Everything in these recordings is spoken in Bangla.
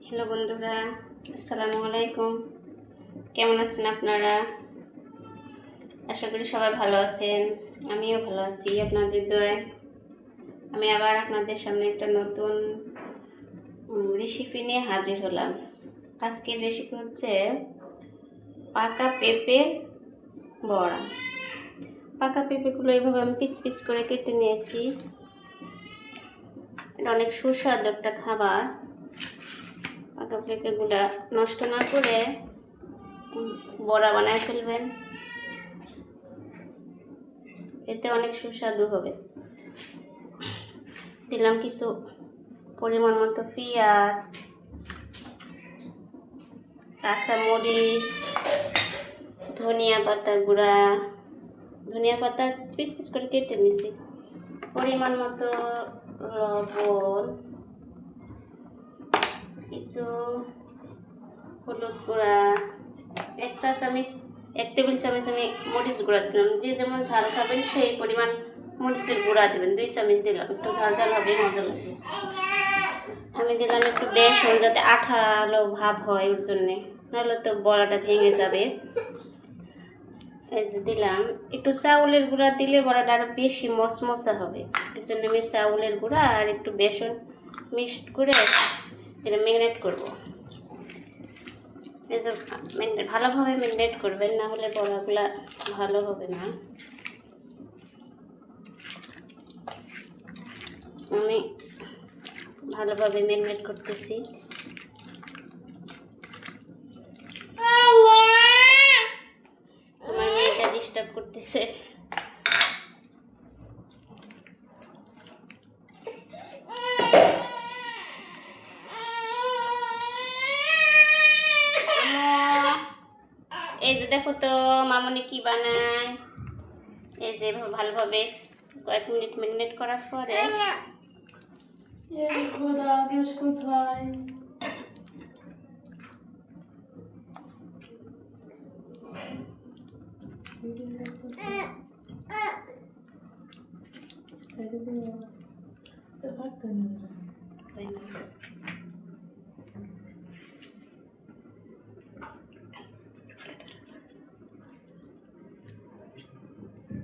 হ্যালো বন্ধুরা, আসসালামু আলাইকুম। কেমন আছেন আপনারা? আশা করি সবাই ভালো আছেন। আমিও ভালো আছি আপনাদের দয়ায়। আমি আবার আপনাদের সামনে একটা নতুন রেসিপি নিয়ে হাজির হলাম। আজকের রেসিপি হচ্ছে পাকা পেঁপে বড়া। পাকা পেঁপেগুলো এইভাবে আমি পিস পিস করে কেটে নিয়েছি। এটা অনেক সুস্বাদু একটা খাবার। পাকা পেঁপেগুলো নষ্ট না করে বড়া বানায় ফেলবেন, এতে অনেক সুস্বাদু হবে। দিলাম কিছু পরিমাণ মতো পেঁয়াজ, কাঁচামরিচ, ধনিয়া পাতার গুঁড়া, ধনিয়া পাতা পিস পিস করে কেটে নিছি, পরিমাণ মতো লবণ, কিছু হলুদ গুঁড়া, এক টেবিল চামচ আমি মরিচ গুঁড়া দিলাম। যে যেমন ঝাল খাবেন সেই পরিমাণ মরিচের গুঁড়া দেবেন। 2 চামচ দিলাম, একটু ঝাল ঝাল হবে, মজা লাগবে। আমি দিলাম একটু বেসন, যাতে আঠালো ভাব হয়, ওর জন্যে, নাহলে তো বড়াটা ভেঙে যাবে। এই যে দিলাম একটু চাউলের গুঁড়া, দিলে বড়াটা আরও বেশি মচমচা হবে। এর জন্য আমি চাউলের গুঁড়া আর একটু বেসন মিক্সড করে এটা ম্যারিনেট করবো। এই যে ভালোভাবে ম্যারিনেট করবেন, না হলে বড়াগুলা ভালো হবে না। আমি ভালোভাবে ম্যারিনেট করতেছি। আমার মেয়েটা ডিস্টার্ব করতেছে। এই যে দেখো তো মামনি কি বানায়। এই যে ভালোভাবে কয়েক মিনিট ম্যারিনেট করার পরে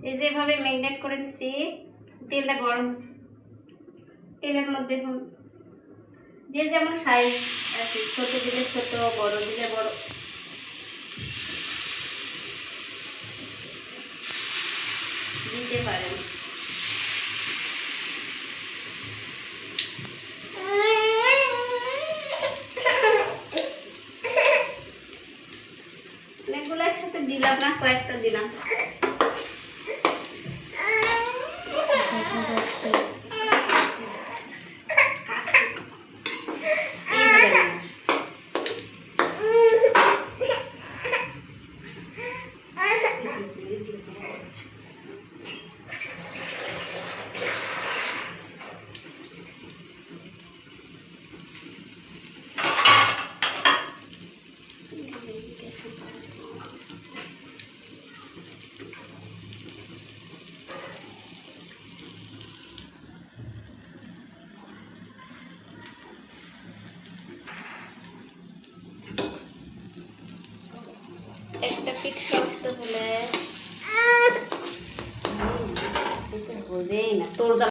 এই যেভাবে ম্যারিনেট করে নিছি, তেলটা গরম, তেলের মধ্যে যে যেমন সাইজ আছে, ছোট দিলে ছোট, বড় দিলে বড়, দিতে পারেন। অনেকগুলো একসাথে দিলাম না, কয়েকটা দিলাম।